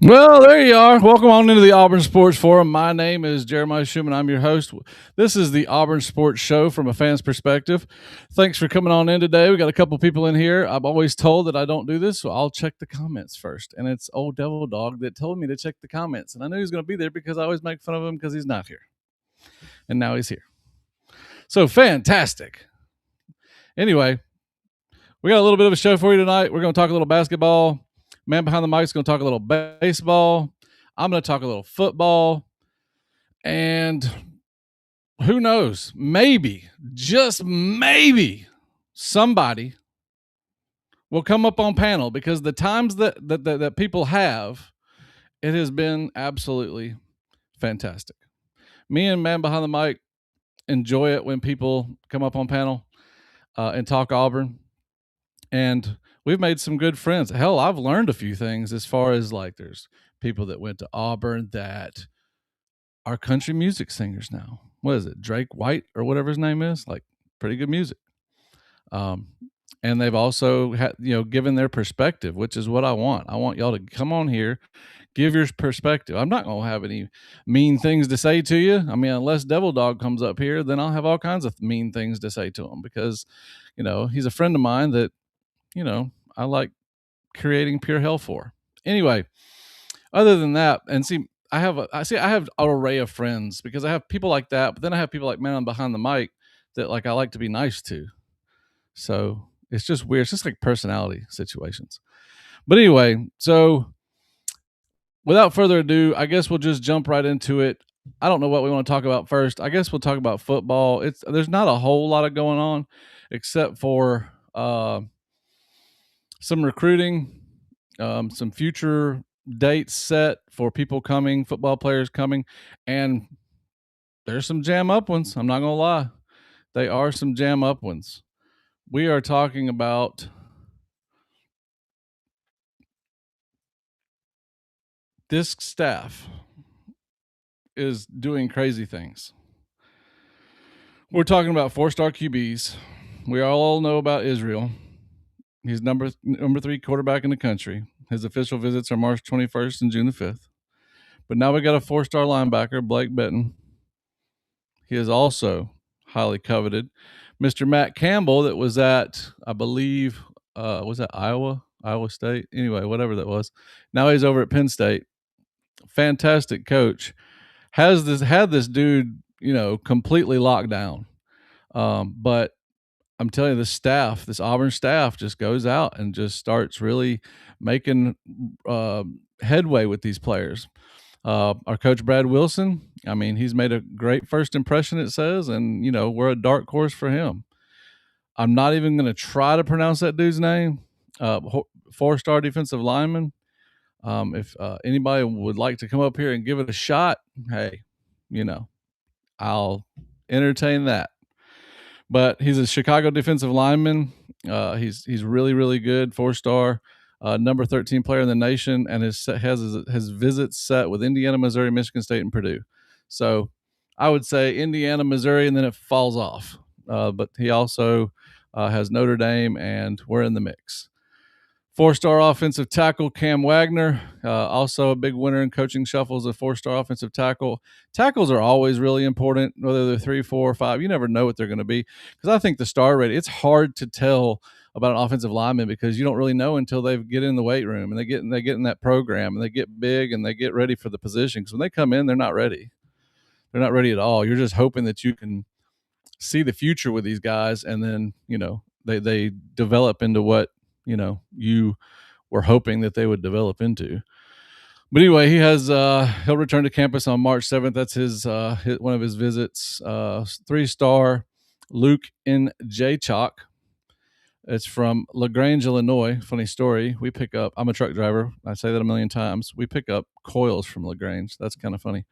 Well, there you are. Welcome on into the Auburn Sports Forum. My name is Jeremiah Schumann. I'm your host. This is the Auburn Sports Show from a fan's perspective. Thanks for coming on in today. We got a couple people in here. I'm always told that I don't do this, so I'll check the comments first. And it's old Devil Dog that told me to check the comments. And I knew he was going to be there because I always make fun of him because he's not here. And now he's here. So fantastic. Anyway, we got a little bit of a show for you tonight. We're going to talk a little basketball. Man behind the mic is going to talk a little baseball. I'm going to talk a little football. And who knows? Maybe, just maybe, somebody will come up on panel because the times that people have, it has been absolutely fantastic. Me and Man Behind the Mic enjoy it when people come up on panel and talk Auburn. And we've made some good friends. Hell, I've learned a few things as far as like there's people that went to Auburn that are country music singers now. What is it? Drake White or whatever his name is? Like pretty good music. And they've also had, given their perspective, which is what I want. I want y'all to come on here, give your perspective. I'm not going to have any mean things to say to you. I mean, unless Devil Dog comes up here, then I'll have all kinds of mean things to say to him because, he's a friend of mine that, I like creating pure hell for. Anyway, other than that, and see, I have an array of friends because I have people like that, but then I have people like Man Behind the Mic that like I like to be nice to. So it's just weird. It's just like personality situations. But anyway, so without further ado, I guess we'll just jump right into it. I don't know what we want to talk about first. I guess we'll talk about football. There's not a whole lot of going on except for some recruiting, some future dates set for people coming, football players coming, and there's some jam up ones. I'm not going to lie. They are some jam up ones. We are talking about this staff is doing crazy things. We're talking about 4-star QBs. We all know about Israel. He's number 3 quarterback in the country. His official visits are March 21st and June the 5th. But now we got a 4-star linebacker, Blake Benton. He is also highly coveted. Mr. Matt Campbell, that was at, I believe, was that Iowa State? Anyway, whatever that was. Now he's over at Penn State. Fantastic coach. Had this dude, completely locked down. But I'm telling you, this Auburn staff just goes out and just starts really making headway with these players. Our coach, Brad Wilson, I mean, he's made a great first impression, it says, and, we're a dark horse for him. I'm not even going to try to pronounce that dude's name. 4-star defensive lineman. If anybody would like to come up here and give it a shot, hey, I'll entertain that. But he's a Chicago defensive lineman. He's really, really good, 4-star, number 13 player in the nation, and has his visits set with Indiana, Missouri, Michigan State, and Purdue. So I would say Indiana, Missouri, and then it falls off. But he also has Notre Dame, and we're in the mix. 4-star offensive tackle Cam Wagner, also a big winner in coaching shuffles, a 4-star offensive tackle. Tackles are always really important, whether they're 3, 4, or 5. You never know what they're going to be because I think the star rating, it's hard to tell about an offensive lineman because you don't really know until they get in the weight room and they get in that program and they get big and they get ready for the position. Because when they come in, they're not ready. They're not ready at all. You're just hoping that you can see the future with these guys, and then they develop into what you were hoping that they would develop into. But anyway, he'll return to campus on March 7th. That's his one of his visits. 3-star Luke N. J. Chalk. It's from LaGrange, Illinois. Funny story. I'm a truck driver. I say that a million times. We pick up coils from LaGrange. That's kind of funny.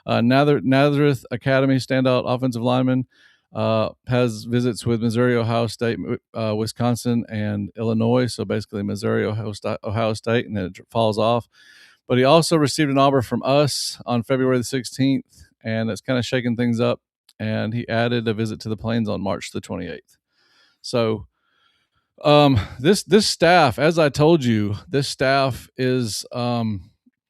Nazareth Academy standout offensive lineman. Has visits with Missouri, Ohio State, Wisconsin, and Illinois. So basically Missouri, Ohio State, and then it falls off. But he also received an offer from us on February the 16th, and it's kind of shaking things up. And he added a visit to the Plains on March the 28th. So this staff, as I told you, this staff is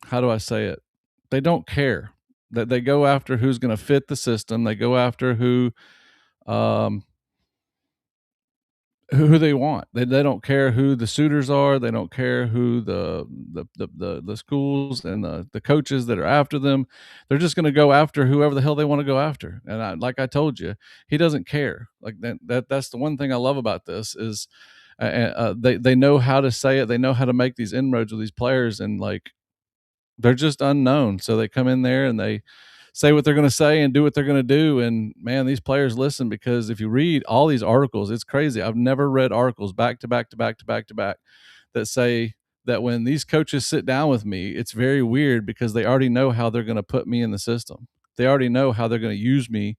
how do I say it? They don't care. That they go after who's going to fit the system. They go after um, who they want. They don't care who the suitors are. They don't care who the schools and the coaches that are after them. They're just going to go after whoever the hell they want to go after. And like I told you, he doesn't care. Like that's the one thing I love about this is they know how to say it. They know how to make these inroads with these players, and like they're just unknown. So they come in there and they say what they're going to say and do what they're going to do. And man, these players listen, because if you read all these articles, it's crazy. I've never read articles back to back to back to back to back that say that when these coaches sit down with me, it's very weird because they already know how they're going to put me in the system. They already know how they're going to use me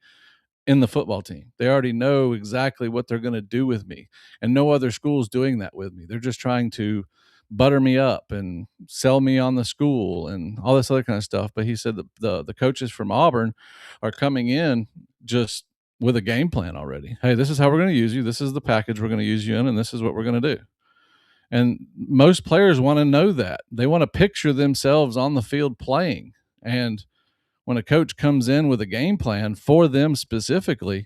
in the football team. They already know exactly what they're going to do with me. And no other school's doing that with me. They're just trying to butter me up and sell me on the school and all this other kind of stuff. But he said that the coaches from Auburn are coming in just with a game plan already. Hey, this is how we're going to use you. This is the package we're going to use you in, and this is what we're going to do. And most players want to know that. They want to picture themselves on the field playing. And when a coach comes in with a game plan for them specifically,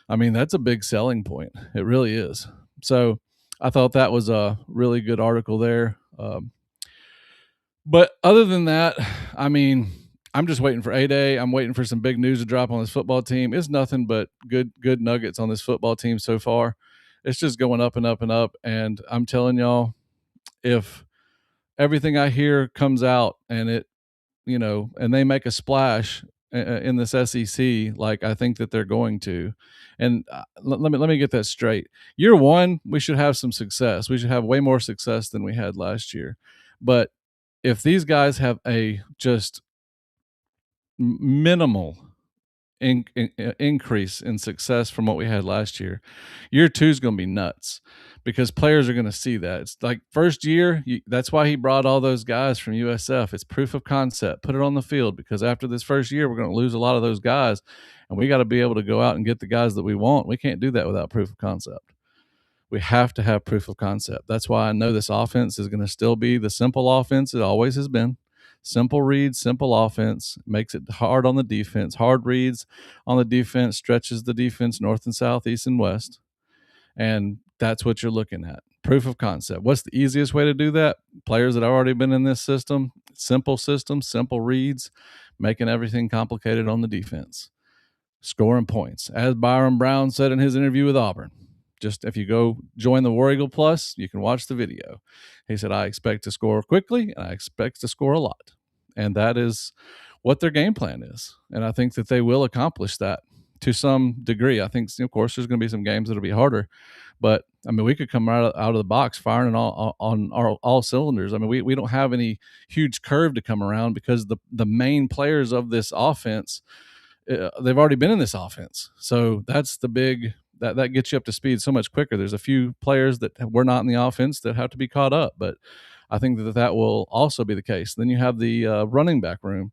I mean, that's a big selling point. It really is. So I thought that was a really good article there. But other than that, I mean, I'm just waiting for A-Day. I'm waiting for some big news to drop on this football team. It's nothing but good nuggets on this football team so far. It's just going up and up and up. And I'm telling y'all, if everything I hear comes out and and they make a splash in this SEC, like I think that they're going to. And let me get that straight. Year one, we should have some success. We should have way more success than we had last year. But if these guys have a just minimal increase in success from what we had last year two is going to be nuts, because players are going to see that. It's like first year, that's why he brought all those guys from USF. It's proof of concept. Put it on the field, because after this first year, we're going to lose a lot of those guys, and we got to be able to go out and get the guys that we want. We can't do that without proof of concept. We have to have proof of concept. That's why I know this offense is going to still be the simple offense it always has been. Simple reads, simple offense, makes it hard on the defense. Hard reads on the defense, stretches the defense north and south, east and west. And that's what you're looking at. Proof of concept. What's the easiest way to do that? Players that have already been in this system, simple reads, making everything complicated on the defense. Scoring points. As Byron Brown said in his interview with Auburn, just if you go join the War Eagle Plus, you can watch the video. He said, I expect to score quickly and I expect to score a lot. And that is what their game plan is. And I think that they will accomplish that to some degree. I think, of course, there's going to be some games that'll be harder. But, I mean, we could come right out of the box firing on all cylinders. I mean, we don't have any huge curve to come around, because the main players of this offense, they've already been in this offense. So that's the big that gets you up to speed so much quicker. There's a few players that were not in the offense that have to be caught up, but I think that will also be the case. Then you have the running back room,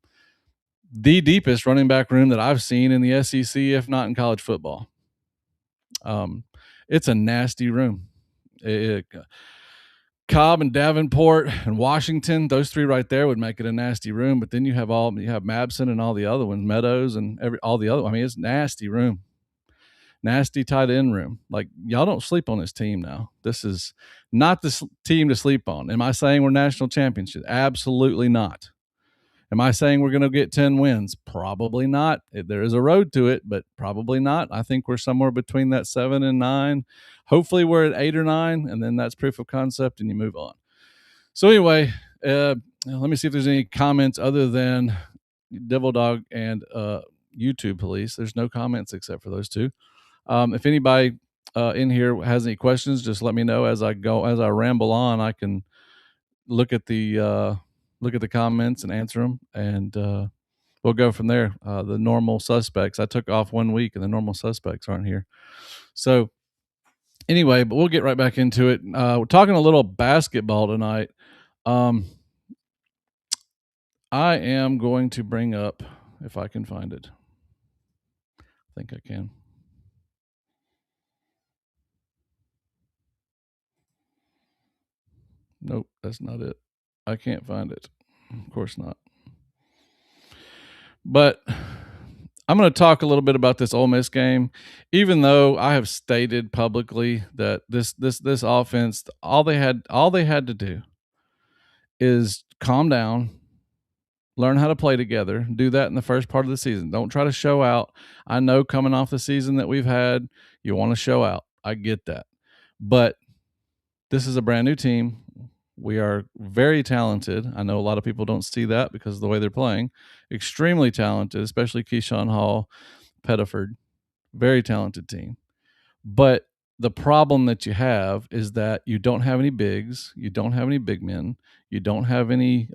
the deepest running back room that I've seen in the SEC, if not in college football. It's a nasty room. Cobb and Davenport and Washington, those three right there would make it a nasty room. But then you have Mabson and all the other ones, Meadows and all the other. I mean, it's nasty room. Nasty tight end room. Like, y'all don't sleep on this team now. This is not the team to sleep on. Am I saying we're national champions? Absolutely not. Am I saying we're going to get 10 wins? Probably not. There is a road to it, but probably not. I think we're somewhere between that 7 and 9. Hopefully we're at 8 or 9, and then that's proof of concept and you move on. So anyway, let me see if there's any comments other than Devil Dog and YouTube Police. There's no comments except for those two. If anybody in here has any questions, just let me know as I ramble on. I can look at the comments and answer them, and we'll go from there. The normal suspects. I took off 1 week, and the normal suspects aren't here. So anyway, but we'll get right back into it. We're talking a little basketball tonight. I am going to bring up, if I can find it. I think I can. Nope, that's not it. I can't find it. Of course not. But I'm going to talk a little bit about this Ole Miss game, even though I have stated publicly that this offense, all they had to do is calm down, learn how to play together, do that in the first part of the season. Don't try to show out. I know coming off the season that we've had, you want to show out. I get that. But this is a brand new team. We are very talented. I know a lot of people don't see that because of the way they're playing. Extremely talented, especially Keyshawn Hall, Pettiford. Very talented team. But the problem that you have is that you don't have any bigs, you don't have any big men, you don't have any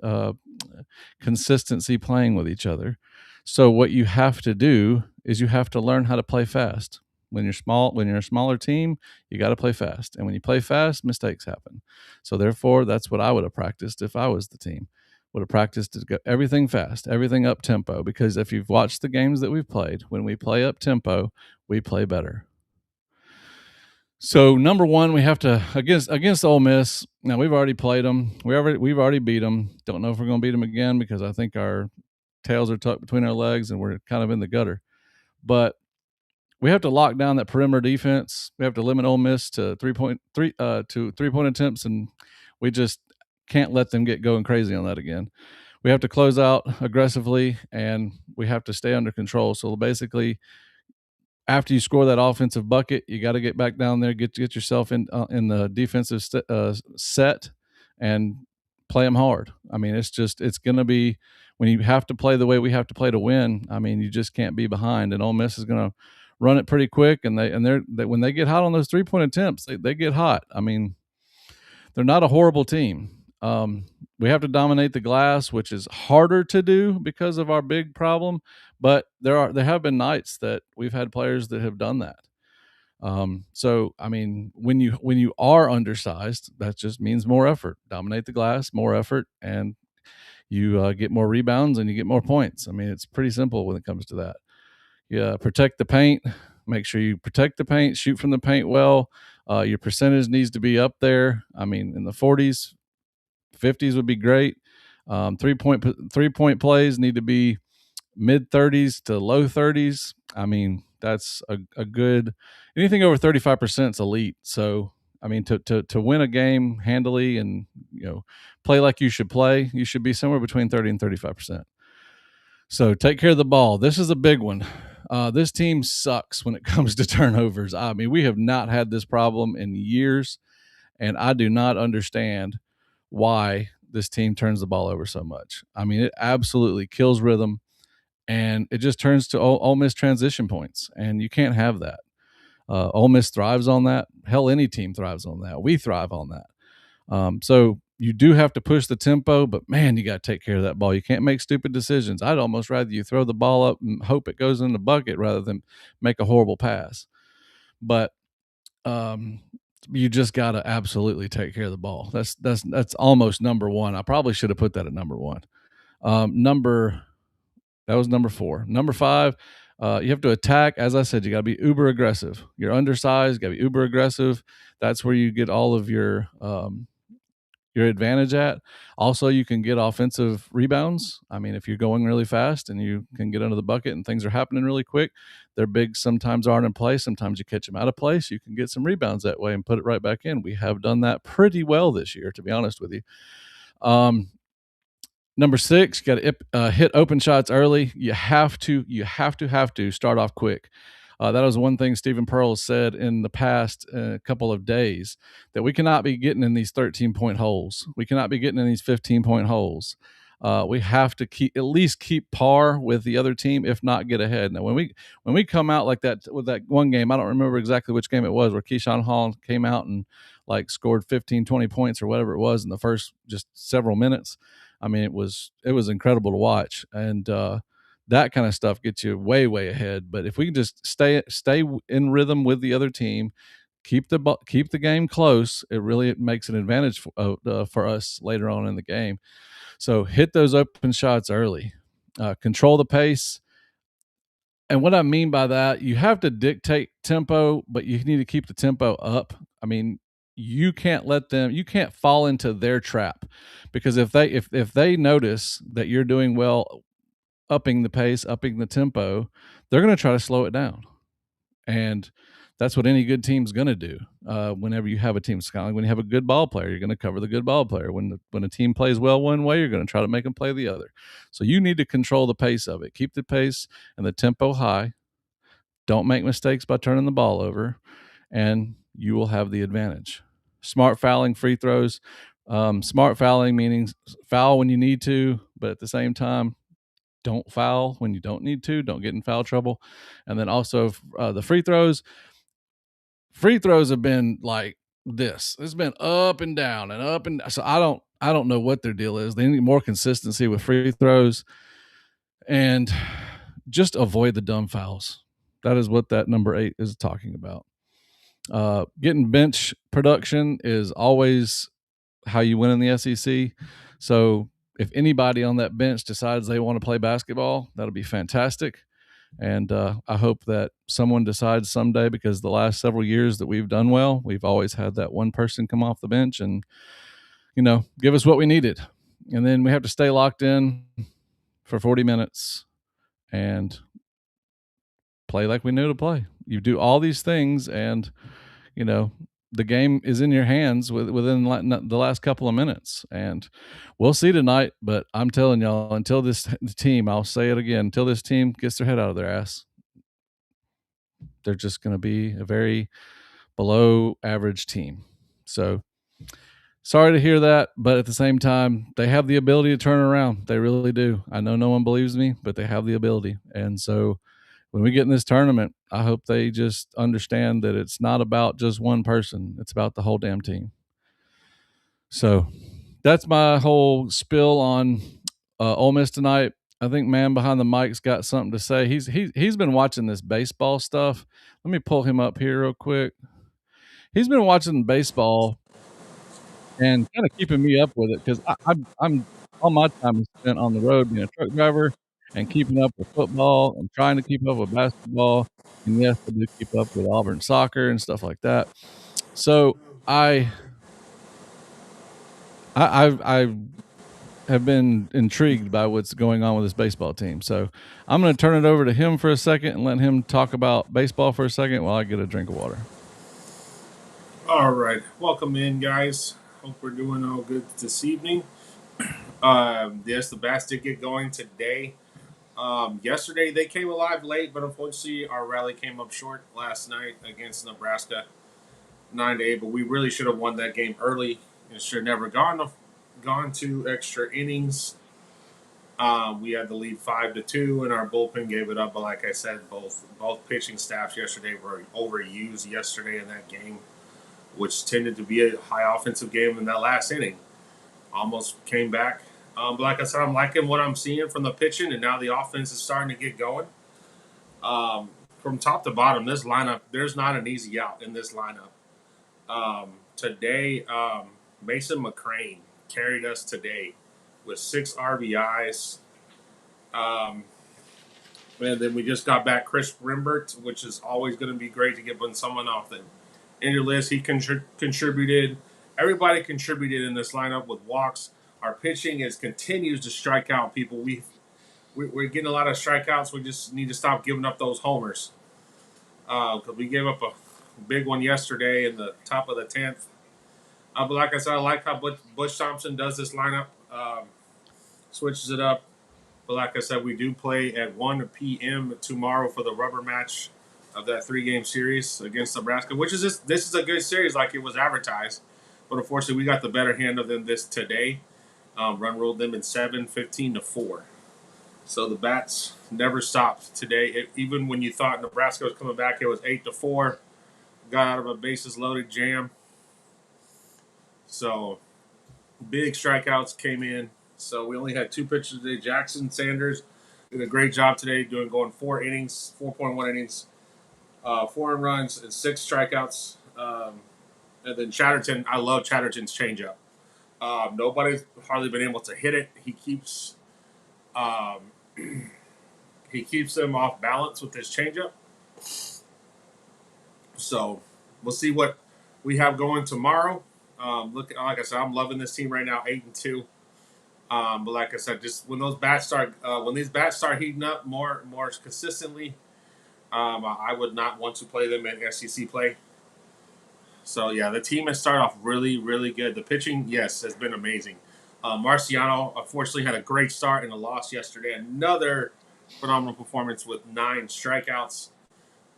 consistency playing with each other. So what you have to do is you have to learn how to play fast. When you're a smaller team, you got to play fast. And when you play fast, mistakes happen. So therefore, that's what I would have practiced if I was the team. Would have practiced to go everything fast, everything up tempo. Because if you've watched the games that we've played, when we play up tempo, we play better. So number one, we have to against Ole Miss. Now we've already played them. We've already beat them. Don't know if we're going to beat them again because I think our tails are tucked between our legs and we're kind of in the gutter. But we have to lock down that perimeter defense. We have to limit Ole Miss to three-point attempts, and we just can't let them get going crazy on that again. We have to close out aggressively, and we have to stay under control. So basically, after you score that offensive bucket, you got to get back down there, get yourself in the defensive set, and play them hard. I mean, it's going to be when you have to play the way we have to play to win. I mean, you just can't be behind, and Ole Miss is going to run it pretty quick. And when they get hot on those 3-point attempts, they get hot. I mean, they're not a horrible team. We have to dominate the glass, which is harder to do because of our big problem. But there have been nights that we've had players that have done that. So I mean, when you are undersized, that just means more effort. Dominate the glass, more effort, and you get more rebounds and you get more points. I mean, it's pretty simple when it comes to that. Yeah, protect the paint. Make sure you protect the paint. Shoot from the paint well. Your percentage needs to be up there. I mean, in the 40s, 50s would be great. 3-point plays need to be mid 30s to low 30s. I mean, that's a good anything over 35% is elite. So I mean, to win a game handily and play like you should play, you should be somewhere between 30 and 35%. So take care of the ball. This is a big one. This team sucks when it comes to turnovers. I mean, we have not had this problem in years, and I do not understand why this team turns the ball over so much. I mean, it absolutely kills rhythm, and it just turns to Ole Miss transition points, and you can't have that. Ole Miss thrives on that. Hell, any team thrives on that. We thrive on that. So you do have to push the tempo, but man, you got to take care of that ball. You can't make stupid decisions. I'd almost rather you throw the ball up and hope it goes in the bucket rather than make a horrible pass. But you just got to absolutely take care of the ball. That's almost number one. I probably should have put that at number one. That was number 4. Number 5, you have to attack. As I said, you got to be uber aggressive. You're undersized, got to be uber aggressive. That's where you get all of your advantage at. Also, you can get offensive rebounds. I mean, if you're going really fast and you can get under the bucket and things are happening really quick, their bigs sometimes aren't in place. Sometimes you catch them out of place. You can get some rebounds that way and put it right back in. We have done that pretty well this year, to be honest with you. Number 6, got to hit open shots early. You have to start off quick. That was one thing Stephen Pearl said in the past couple of days, that we cannot be getting in these 13-point holes. We cannot be getting in these 15-point holes. We have to at least keep par with the other team, if not get ahead. Now, when we come out like that with that one game, I don't remember exactly which game it was, where Keyshawn Hall came out and like scored 15, 20 points or whatever it was in the first just several minutes. I mean, it was incredible to watch, and that kind of stuff gets you way, way ahead. But if we can just stay in rhythm with the other team, keep the game close, it makes an advantage for us later on in the game. So hit those open shots early, control the pace. And what I mean by that, you have to dictate tempo, but you need to keep the tempo up. I mean, you can't fall into their trap, because if they notice that you're doing well, upping the pace, upping the tempo, they're going to try to slow it down. And that's what any good team's going to do. Whenever you have a team, it's kind of like when you have a good ball player, you're going to cover the good ball player. When a team plays well one way, you're going to try to make them play the other. So you need to control the pace of it. Keep the pace and the tempo high. Don't make mistakes by turning the ball over, and you will have the advantage. Smart fouling, free throws. Smart fouling meaning foul when you need to, but at the same time, don't foul when you don't need to. Don't get in foul trouble. And then also the free throws. Free throws have been like this. It's been up and down and up and down. So I don't know what their deal is. They need more consistency with free throws, and just avoid the dumb fouls. That is what that number 8 is talking about. Getting bench production is always how you win in the SEC. So if anybody on that bench decides they want to play basketball, that'll be fantastic. And I hope that someone decides someday, because the last several years that we've done well, we've always had that one person come off the bench and, give us what we needed. And then we have to stay locked in for 40 minutes and play like we knew to play. You do all these things, and, the game is in your hands within the last couple of minutes. And we'll see tonight, but I'm telling y'all, until this team, I'll say it again, until this team gets their head out of their ass, they're just going to be a very below average team. So sorry to hear that, but at the same time, they have the ability to turn around. They really do. I know no one believes me, but they have the ability. And so when we get in this tournament, I hope they just understand that it's not about just one person. It's about the whole damn team. So that's my whole spill on Ole Miss tonight. I think man behind the mic's got something to say. He's been watching this baseball stuff. Let me pull him up here real quick. He's been watching baseball and kind of keeping me up with it, because I'm all my time is spent on the road being a truck driver and keeping up with football and trying to keep up with basketball. And yes, I do keep up with Auburn soccer and stuff like that. So I have been intrigued by what's going on with this baseball team. So I'm going to turn it over to him for a second and let him talk about baseball for a second while I get a drink of water. All right, welcome in, guys. Hope we're doing all good this evening. Yes, the Bats did get going today. Yesterday they came alive late, but unfortunately our rally came up short last night against Nebraska, 9-8. But we really should have won that game early. It should have never gone to extra innings. We had the lead 5-2, and our bullpen gave it up. But like I said, both pitching staffs yesterday were overused yesterday in that game, which tended to be a high offensive game in that last inning. Almost came back. But like I said, I'm liking what I'm seeing from the pitching, and now the offense is starting to get going. From top to bottom, this lineup, there's not an easy out in this lineup. Today, Mason McCrane carried us today with 6 RBIs. And then we just got back Chris Rimbert, which is always going to be great to get someone off the injured list. He contributed. Everybody contributed in this lineup with walks. Our pitching continues to strike out people. We're getting a lot of strikeouts. We just need to stop giving up those homers, because we gave up a big one yesterday in the top of the 10th. But like I said, I like how Butch Thompson does this lineup, switches it up. But like I said, we do play at 1 p.m. tomorrow for the rubber match of that 3-game series against Nebraska, which is this is a good series like it was advertised. But unfortunately, we got the better hand of them this today. Run ruled them in 7-15-4. So the Bats never stopped today. Even when you thought Nebraska was coming back, it was 8-4. Got out of a bases loaded jam. So big strikeouts came in. So we only had 2 pitchers today. Jackson Sanders did a great job today, going 4 innings, 4.1 innings, 4 runs and 6 strikeouts. And then Chatterton, I love Chatterton's changeup. Nobody's hardly been able to hit it. He keeps them off balance with his changeup. So we'll see what we have going tomorrow. Look, like I said, I'm loving this team right now, 8-2. But like I said, just when these bats start heating up more consistently, I would not want to play them in SEC play. So yeah, the team has started off really good. The pitching, yes, has been amazing. Marciano unfortunately had a great start in a loss yesterday. Another phenomenal performance with 9 strikeouts.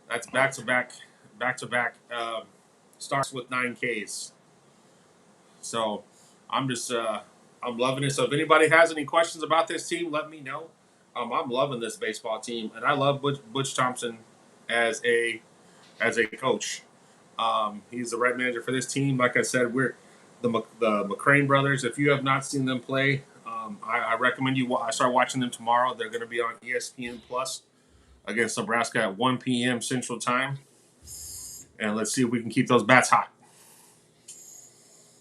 That's back to back starts with 9 Ks. So I'm just I'm loving it. So if anybody has any questions about this team, let me know. I'm loving this baseball team, and I love Butch Thompson as a coach. He's the right manager for this team. Like I said, we're the McCrane brothers. If you have not seen them play, I recommend you. I start watching them tomorrow. They're going to be on ESPN Plus against Nebraska at 1 p.m. Central Time, and let's see if we can keep those bats hot.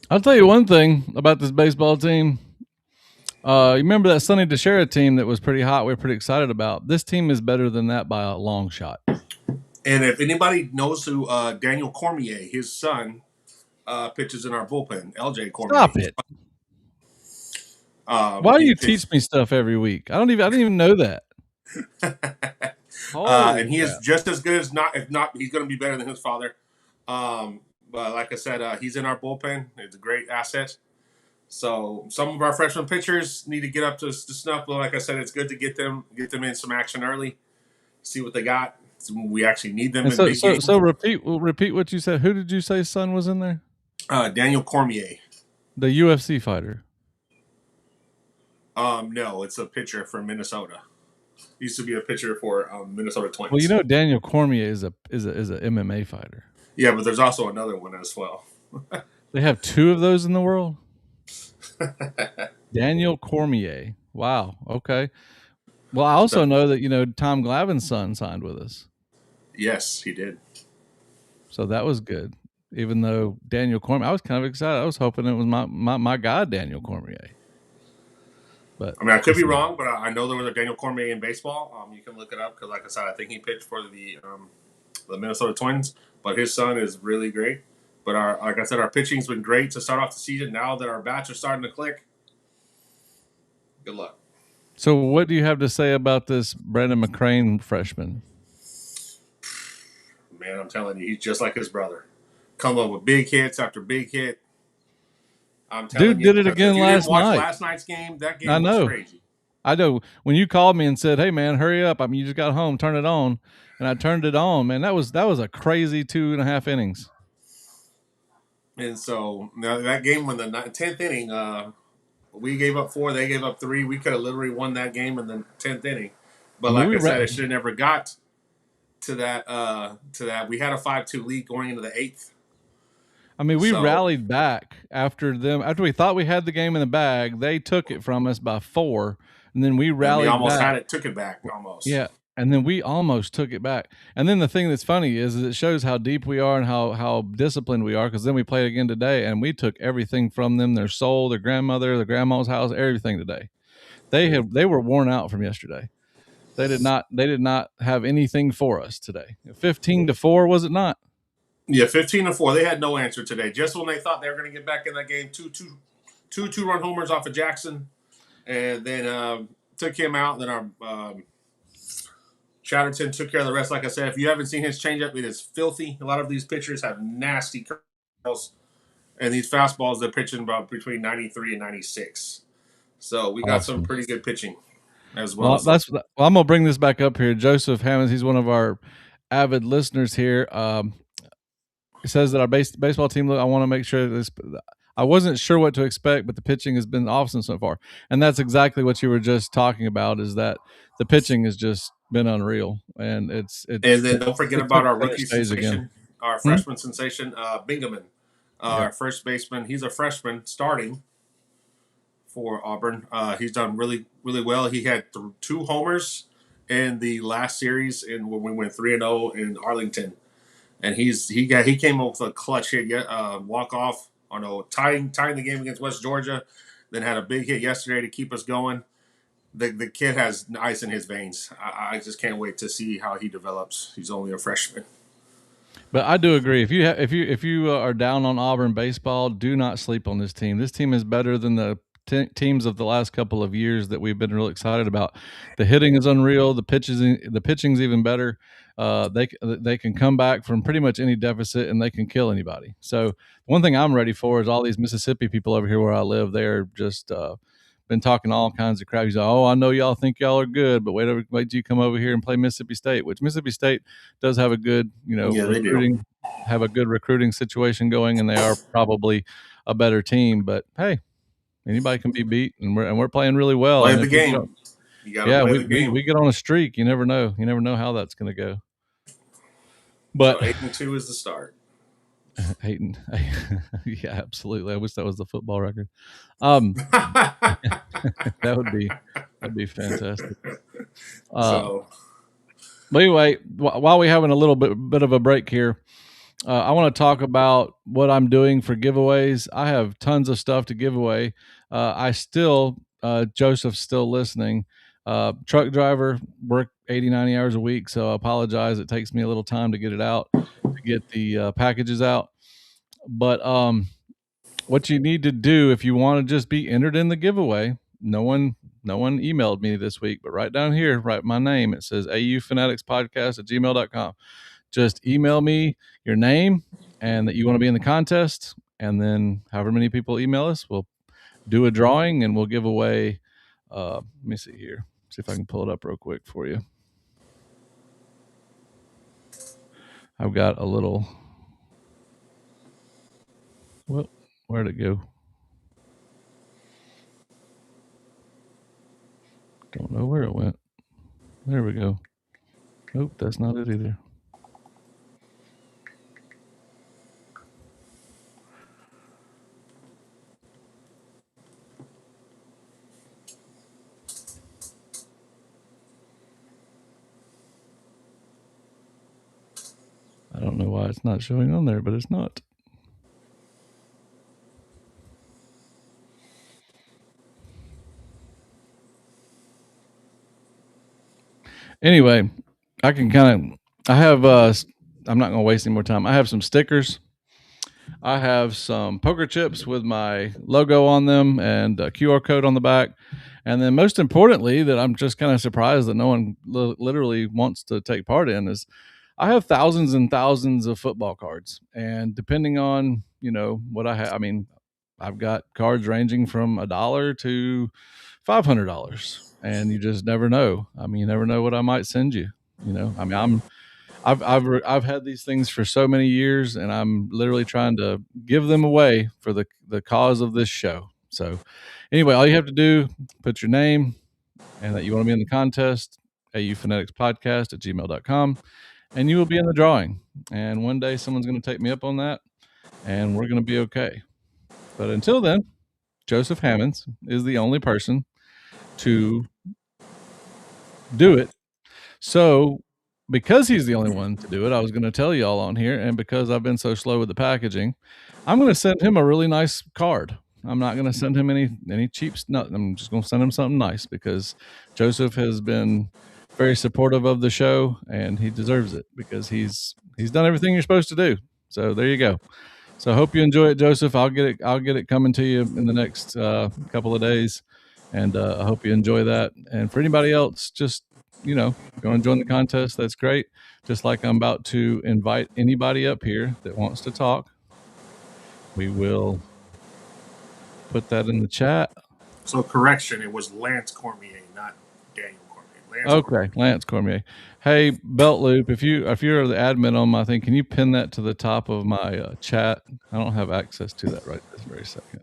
I'll tell you one thing about this baseball team. You remember that Sonny DeShera team that was pretty hot? We were pretty excited about. This team is better than that by a long shot. And if anybody knows who Daniel Cormier, his son, pitches in our bullpen, LJ Cormier. Stop it. Why do you teach me stuff every week? I didn't even know that. And he is just as good as if not, he's going to be better than his father. But like I said, he's in our bullpen. It's a great asset. So some of our freshman pitchers need to get up to snuff. But like I said, it's good to get them in some action early, see what they got. So we actually need them in big games. So repeat what you said. Who did you say son was in there? Daniel Cormier, the UFC fighter. No, it's a pitcher from Minnesota. He used to be a pitcher for Minnesota Twins. Well, you know Daniel Cormier is a MMA fighter. Yeah, but there's also another one as well. They have 2 of those in the world. Daniel Cormier. Wow. Okay. Well, I also know that Tom Glavine's son signed with us. Yes, he did. So that was good. Even though Daniel Cormier, I was kind of excited. I was hoping it was my guy Daniel Cormier. But I mean, I could be wrong, but I know there was a Daniel Cormier in baseball. You can look it up because, like I said, I think he pitched for the Minnesota Twins. But his son is really great. But like I said, our pitching's been great to start off the season. Now that our bats are starting to click, good luck. So, what do you have to say about this Brandon McCrane freshman? Man, I'm telling you, he's just like his brother. Come up with big hits after big hit. I'm telling you, did it again last night. Last night's game, that game was crazy. I know. When you called me and said, "Hey, man, hurry up! You just got home. Turn it on," and I turned it on. Man, that was a crazy 2.5 innings. And so now that game, when the 10th inning, we gave up 4, they gave up 3. We could have literally won that game in the 10th inning. But like I said, it should have never got to that. We had a 5-2 lead going into the 8th. I mean, we rallied back after them. After we thought we had the game in the bag, they took it from us by 4, and then we rallied. And we almost back. took it back almost. Yeah, and then we almost took it back. And then the thing that's funny is it shows how deep we are and how disciplined we are. Because then we played again today, and we took everything from them: their soul, their grandmother, their grandma's house, everything today. They were worn out from yesterday. They did not have anything for us today. 15-4, was it not? Yeah, 15-4. They had no answer today. Just when they thought they were going to get back in that game, two run homers off of Jackson, and then took him out. Then our Chatterton took care of the rest. Like I said, if you haven't seen his changeup, it is filthy. A lot of these pitchers have nasty curls, and these fastballs they're pitching about between 93 and 96. So we got some pretty good pitching as well. I'm gonna bring this back up here. Joseph Hammonds, he's one of our avid listeners here. He says that our baseball team. I want to make sure this. I wasn't sure what to expect, but the pitching has been awesome so far, and that's exactly what you were just talking about. Is that the pitching has just been unreal, and it's. And then don't forget about our rookie sensation, our freshman sensation, Bingaman, our first baseman. He's a freshman starting for Auburn. He's done really well. He had 2 homers in the last series, when we went 3-0 in Arlington. And he came up with a clutch hit, walk off on tying the game against West Georgia, then had a big hit yesterday to keep us going. The kid has ice in his veins. I just can't wait to see how he develops. He's only a freshman. But I do agree. If you are down on Auburn baseball, do not sleep on this team. This team is better than the teams of the last couple of years that we've been real excited about. The hitting is unreal. The pitching's even better. They can come back from pretty much any deficit and they can kill anybody. So one thing I'm ready for is all these Mississippi people over here where I live. They're just been talking all kinds of crap. He's like, oh, I know y'all think y'all are good, but wait till you come over here and play Mississippi State, which Mississippi State does have a good, Yeah, they do. have a good recruiting situation going, and they are probably a better team. But hey, anybody can be beat, and we're playing really well. Play And the if we get game. You got to yeah, play the game. we get on a streak, you never know. You never know how that's going to go. So But 8-2 is the start. Hayden, yeah, absolutely. I wish that was the football record. That'd be fantastic. So But anyway, while we're having a little bit of a break here, I want to talk about what I'm doing for giveaways. I have tons of stuff to give away. Joseph's still listening. Truck driver, work 80, 90 hours a week. So I apologize. It takes me a little time to get it out, to get the packages out. But what you need to do if you want to just be entered in the giveaway, no one emailed me this week, but right down here, write my name. It says aufanatics@gmail.com. Just email me your name and that you want to be in the contest. And then however many people email us, we'll do a drawing and we'll give away. Let me see here. See if I can pull it up real quick for you. I've got a little. Well, where'd it go? Don't know where it went. There we go. Nope, that's not it either. I don't know why it's not showing on there, but it's not. Anyway, I can kind of. I have. I'm not going to waste any more time. I have some stickers. I have some poker chips with my logo on them and a QR code on the back. And then, most importantly, that I'm just kind of surprised that no one literally wants to take part in is I have thousands and thousands of football cards. And depending on, what I have, I mean, I've got cards ranging from $1 to $500. And you just never know. I mean, you never know what I might send you. I mean, I've had these things for so many years, and I'm literally trying to give them away for the cause of this show. So, anyway, all you have to do, put your name and that you want to be in the contest, aufanatics@gmail.com, and you will be in the drawing. And one day someone's going to take me up on that, and we're going to be okay. But until then, Joseph Hammonds is the only person to do it. So, because he's the only one to do it, I was going to tell y'all on here, and because I've been so slow with the packaging, I'm going to send him a really nice card. I'm not going to send him any cheap stuff. I'm just going to send him something nice because Joseph has been very supportive of the show, and he deserves it because he's done everything you're supposed to do. So there you go. So I hope you enjoy it, Joseph. I'll get it coming to you in the next couple of days, and I hope you enjoy that. And for anybody else, just go and join the contest. That's great. Just like I'm about to invite anybody up here that wants to talk. We will put that in the chat. So correction, it was Lance Cormier, not Daniel Cormier. Lance Cormier. Hey, Belt Loop, if you're the admin on my thing, can you pin that to the top of my chat? I don't have access to that right this very second.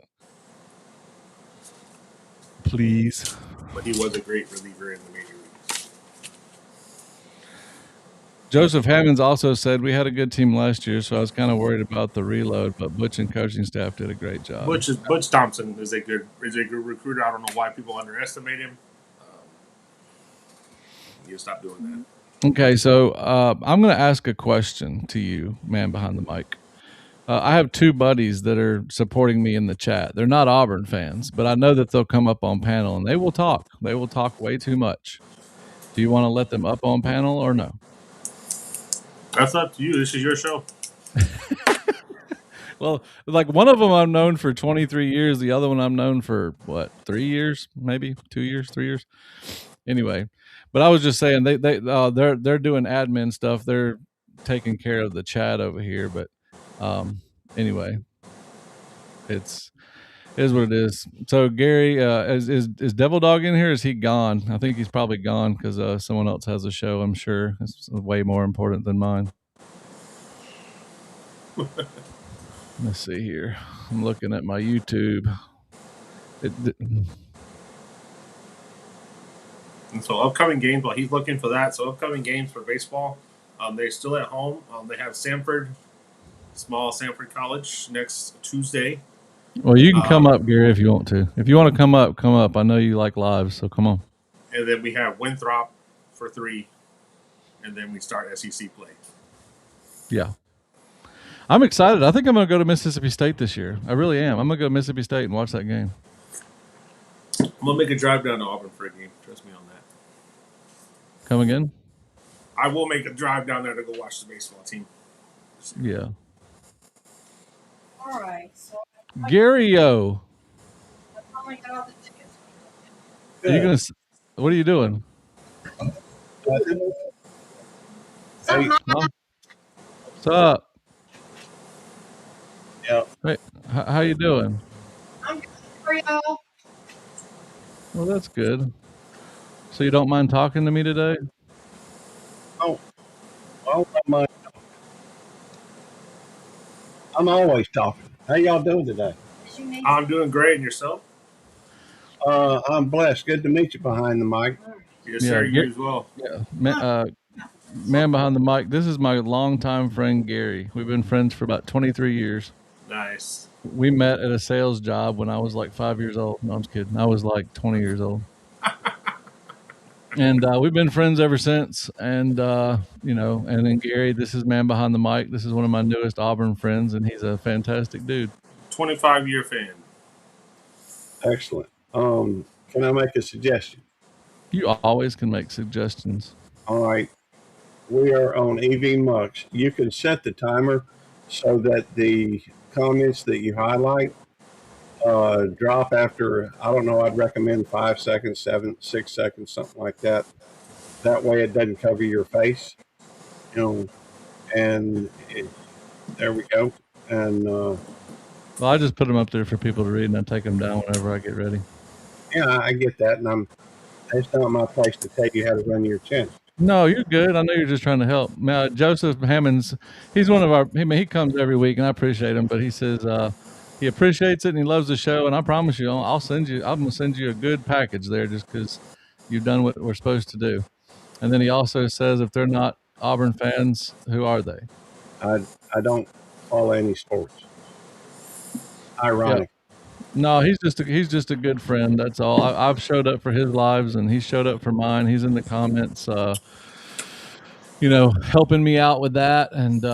Please. But he was a great reliever in the major leagues. Joseph Hammonds also said we had a good team last year, so I was kind of worried about the reload, but Butch and coaching staff did a great job. Butch Thompson is a good recruiter. I don't know why people underestimate him. You stop doing that. Okay, so I'm going to ask a question to you, man behind the mic. I have two buddies that are supporting me in the chat. They're not Auburn fans, but I know that they'll come up on panel and they will talk. They will talk way too much. Do you want to let them up on panel or no? That's up to you. This is your show. Well, like one of them I'm known for 23 years. The other one I'm known for what, 3 years, maybe 2 years, 3 years. Anyway, but I was just saying they're doing admin stuff. They're taking care of the chat over here. But anyway, it's is what it is. So Gary, is Devil Dog in here? Is he gone? I think he's probably gone because someone else has a show. I'm sure it's way more important than mine. Let's see here. I'm looking at my YouTube. And so upcoming games, while he's looking for that, so upcoming games for baseball, they're still at home. They have Sanford, small Sanford College next Tuesday. Well, you can come up, Gary, if you want to. If you want to come up, come up. I know you like live, so come on. And then we have Winthrop for 3, and then we start SEC play. Yeah. I'm excited. I think I'm going to go to Mississippi State this year. I really am. I'm going to go to Mississippi State and watch that game. I'm going to make a drive down to Auburn for a game. Trust me on that. Come again? I will make a drive down there to go watch the baseball team. Yeah. All right. So Gary-O. I finally got all the tickets. Are you gonna? What are you doing? Hey, what's up? Yeah. Hey, how you doing? I'm good for y'all. Well, that's good. So you don't mind talking to me today? Oh, I'm always talking. How y'all doing today? I'm doing great. And yourself? I'm blessed. Good to meet you behind the mic. Yes, sir. You as well. Yeah. Man behind the mic. This is my longtime friend, Gary. We've been friends for about 23 years. Nice. We met at a sales job when I was like 5 years old. No, I'm just kidding. I was like 20 years old. And we've been friends ever since. And, and then Gary, this is Man Behind the Mic. This is one of my newest Auburn friends, and he's a fantastic dude. 25-year fan. Excellent. Can I make a suggestion? You always can make suggestions. All right. We are on EV Mux. You can set the timer so that the comments that you highlight drop after, I don't know, I'd recommend 5 seconds, 6 seconds, something like that. That way it doesn't cover your face, and there we go. And well, I just put them up there for people to read, and I take them down whenever I get ready. Yeah, I get that, and it's not my place to tell you how to run your channel. No, you're good. I know you're just trying to help. Joseph Hammonds, he's one of our. He comes every week, and I appreciate him. But he says he appreciates it and he loves the show. And I promise you, I'm gonna send you a good package there, just because you've done what we're supposed to do. And then he also says, if they're not Auburn fans, who are they? I don't follow any sports. Ironic. Yeah. No, he's just a good friend. That's all. I've showed up for his lives, and he showed up for mine. He's in the comments, helping me out with that. And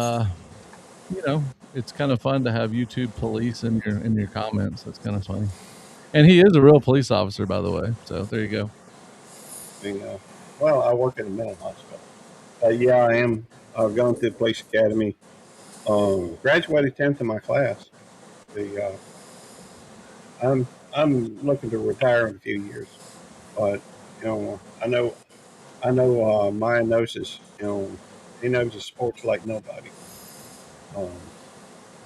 it's kind of fun to have YouTube police in your comments. That's kind of funny. And he is a real police officer, by the way. So there you go. Well, I work at a mental hospital. Yeah, I am. I've gone through the police academy. Graduated 10th in my class. I'm looking to retire in a few years, but I know Maya knows his, he knows his sports like nobody.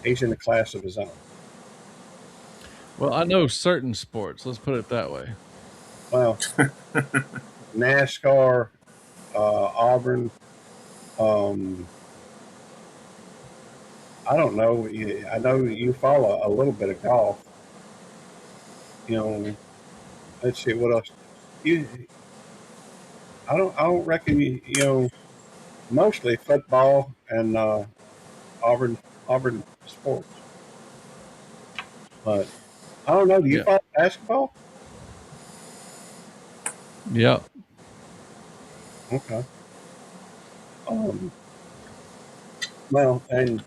He's in a class of his own. Well, I know certain sports. Let's put it that way. Well, NASCAR, Auburn. I don't know. I know you follow a little bit of golf. Let's see what else. I don't reckon you mostly football and Auburn sports. But I don't know. Do you follow basketball? Yeah. Okay. Well, and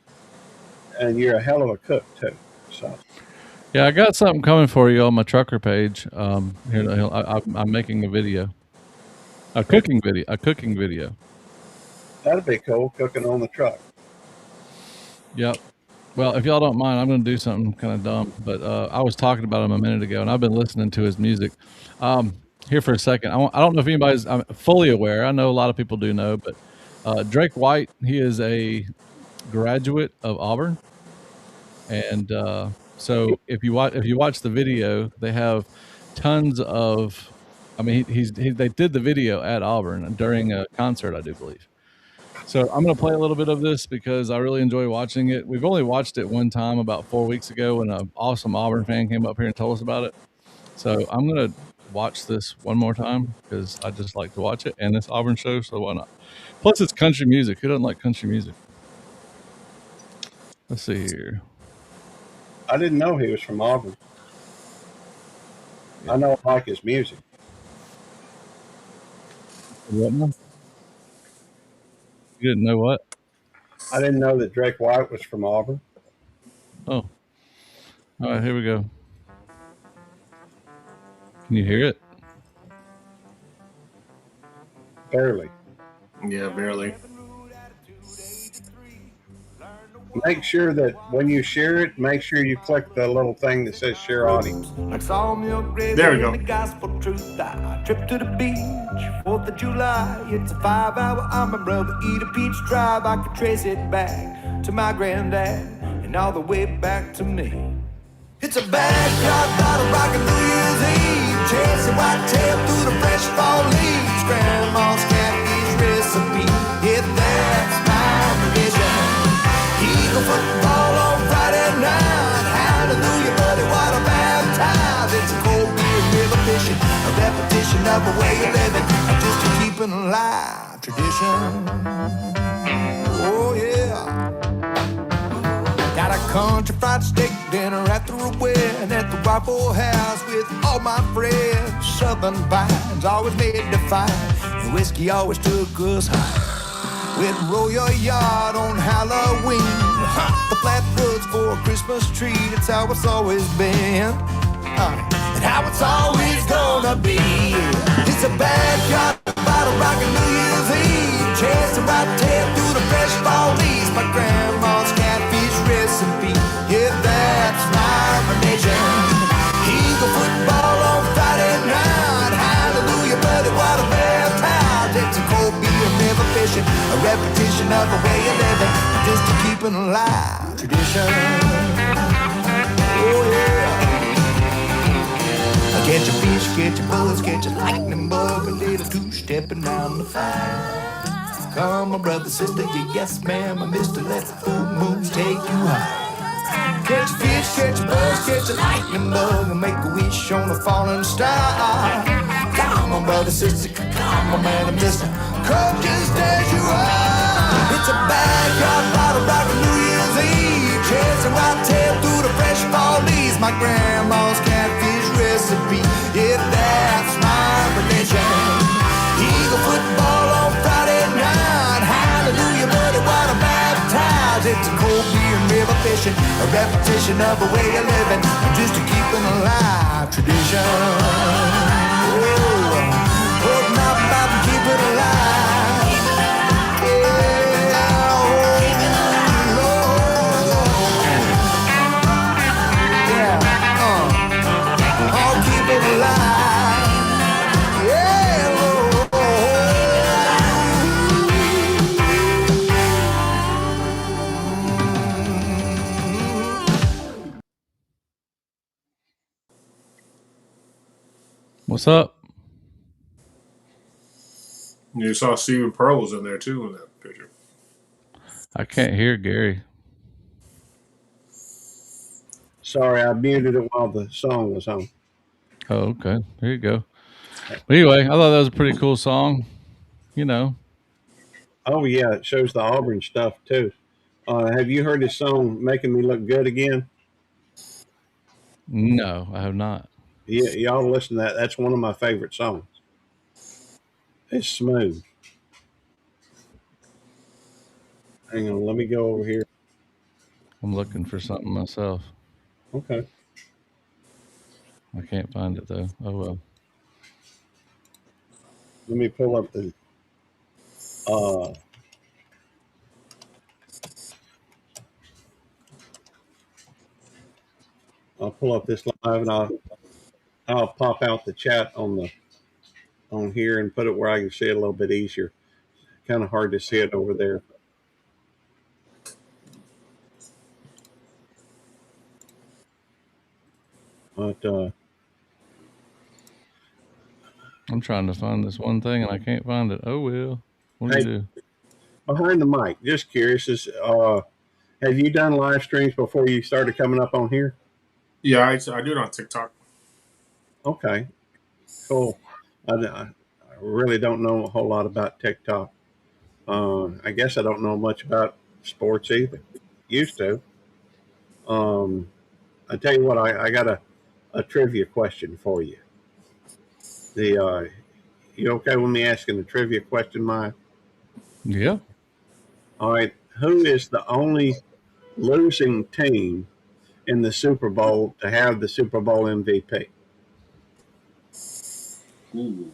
you're a hell of a cook too. So. Yeah, I got something coming for you on my trucker page. I'm making a video, a cooking video. That'd be cool, cooking on the truck. Yep. Well, if y'all don't mind, I'm going to do something kind of dumb, but I was talking about him a minute ago, and I've been listening to his music. Here for a second, I don't know if anybody's fully aware. I know a lot of people do know, but Drake White, he is a graduate of Auburn, and so if you watch the video, they have tons of. I mean, they did the video at Auburn during a concert, I do believe. So I'm going to play a little bit of this because I really enjoy watching it. We've only watched it one time about 4 weeks ago when an awesome Auburn fan came up here and told us about it. So I'm going to watch this one more time because I just like to watch it, and it's Auburn show, so why not? Plus, it's country music. Who doesn't like country music? Let's see here. I didn't know he was from Auburn. I know I like his music. What now? You didn't know what? I didn't know that Drake White was from Auburn. Oh, all right. Here we go. Can you hear it? Barely. Yeah, barely. Make sure that when you share it, make sure you click the little thing that says share audio. There we go. Gospel truth. I trip to the beach, 4th of July. It's a 5-hour. I'm my brother. Eat a peach drive. I could trace it back to my granddad and all the way back to me. It's a backyard bottle rockin' New Year's Eve, chasing whitetail through the fresh fall leaves. Grandma's catfish recipe, yeah, that's my tradition. Eagle football on Friday night. Hallelujah, buddy, what a baptize. It's a cold beer, river fishing, a repetition of a way of living, just to keep an alive tradition. Oh yeah. Got a country fried steak dinner after a wedding at the Waffle House with all my friends. Southern vibes always made the fight, and whiskey always took us high. We'd roll your yard on Halloween, hunt the flatwoods for a Christmas tree. It's how it's always been, and how it's always gonna be. It's a backyard bottle rockin' New Year's Eve, chasing whitetail through the fresh fall leaves. My grandma's catfish recipe, yeah, that's my religion. Eagle football on Friday night. Hallelujah, buddy, what a baptize. It's a cold beer, river fishing, a repetition of a way of living, just to keep an alive tradition. Oh yeah. Catch a fish, catch a buzz, catch a lightning bug, a little two-stepping down the fire. Come, my brother, sister, yes, ma'am, and mister, let the full moons take you high. Catch a fish, catch a buzz, catch a lightning bug, and make a wish on a falling star. Come on, brother, sister, come on, man, and mister, come just as you are. It's a backyard bottle rockin' New Year's Eve, chasing whitetail through the fresh fall leaves. My grandma's catfish recipe, yeah, that's my religion. Eagle football on Friday night. Hallelujah, buddy, what a baptize. It's a cold beer and river fishing, a repetition of a way of living, just to keep an alive tradition. Oh, putting up about to keep it alive. What's up? You saw Stephen Pearl was in there too in that picture. I can't hear Gary. Sorry, I muted it while the song was on. Oh, okay. Here you go. But anyway, I thought that was a pretty cool song. You know. Oh yeah, it shows the Auburn stuff too. Have you heard his song "Making Me Look Good Again"? No, I have not. Yeah, y'all listen to that. That's one of my favorite songs. It's smooth. Hang on, let me go over here. I'm looking for something myself. Okay. I can't find it though. Oh well. Let me pull up the. I'll pull up this live and I'll pop out the chat on here and put it where I can see it a little bit easier. Kind of hard to see it over there. But I'm trying to find this one thing and I can't find it. Oh well. What do you do? Behind the mic, just curious, have you done live streams before you started coming up on here? Yeah, I do it on TikTok. Okay, cool. I really don't know a whole lot about TikTok. I guess I don't know much about sports either. Used to. I tell you what, I got a trivia question for you. You okay with me asking a trivia question, Maya? Yeah. All right. Who is the only losing team in the Super Bowl to have the Super Bowl MVP? Ooh.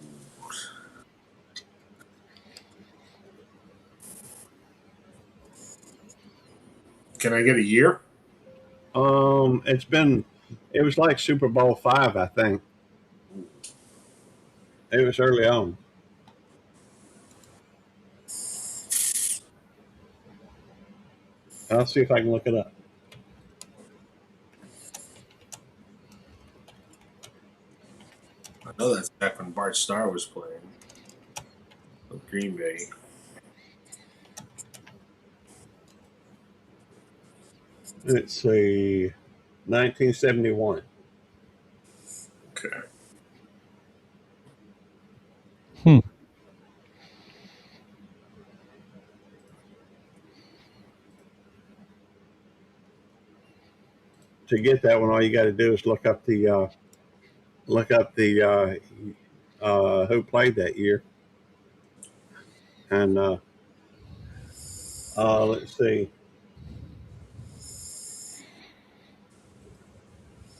Can I get a year? It was like Super Bowl 5, I think. It was early on. I'll see if I can look it up. I know that's back when Bart Starr was playing with Green Bay. Let's see, 1971. Okay. To get that one, all you got to do is look up the who played that year, and let's see.